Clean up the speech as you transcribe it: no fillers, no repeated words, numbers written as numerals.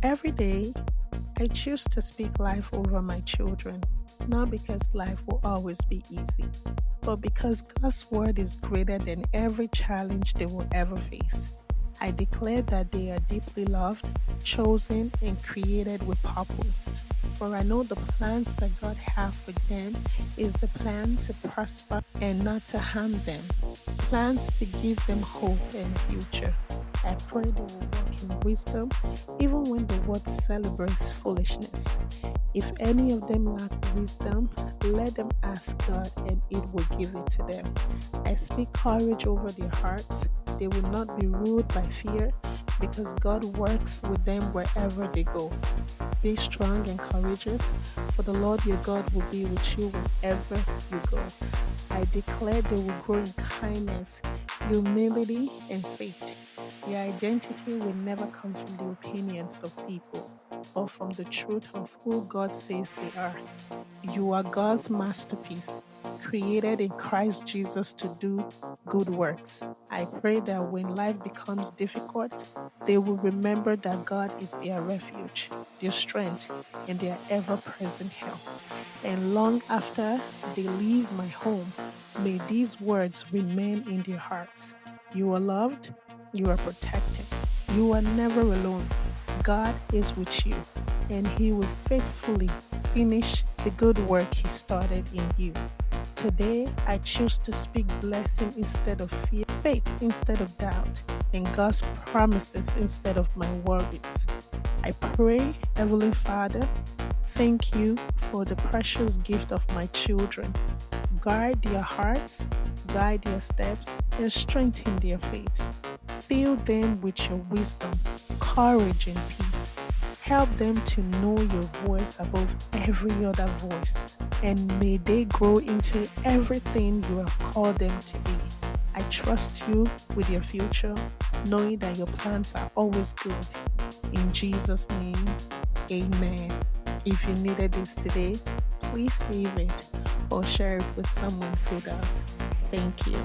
Every day, I choose to speak life over my children, not because life will always be easy, but because God's word is greater than every challenge they will ever face. I declare that they are deeply loved, chosen, and created with purpose. For I know the plans that God has for them is the plan to prosper and not to harm them, plans to give them hope and future. I pray they will walk in wisdom even when the world celebrates foolishness. If any of them lack wisdom, let them ask God and it will give it to them. I speak courage over their hearts. They will not be ruled by fear because God works with them wherever they go. Be strong and courageous, for the Lord your God will be with you wherever you go. I declare they will grow in kindness, humility, and faith. Their identity will never come from the opinions of people, but from the truth of who God says they are. You are God's masterpiece, created in Christ Jesus to do good works. I pray that when life becomes difficult, they will remember that God is their refuge, their strength, and their ever present help. And long after they leave my home, may these words remain in their hearts. You are loved, you are protected, you are never alone. God is with you, and He will faithfully finish the good work He started in you. Today, I choose to speak blessing instead of fear, faith instead of doubt, and God's promises instead of my worries. I pray, Heavenly Father, thank you for the precious gift of my children. Guard their hearts, guide their steps, and strengthen their faith. Fill them with your wisdom, courage, and peace. Help them to know your voice above every other voice. And may they grow into everything you have called them to be. I trust you with your future, knowing that your plans are always good. In Jesus' name, amen. If you needed this today, please save it or share it with someone who does. Thank you.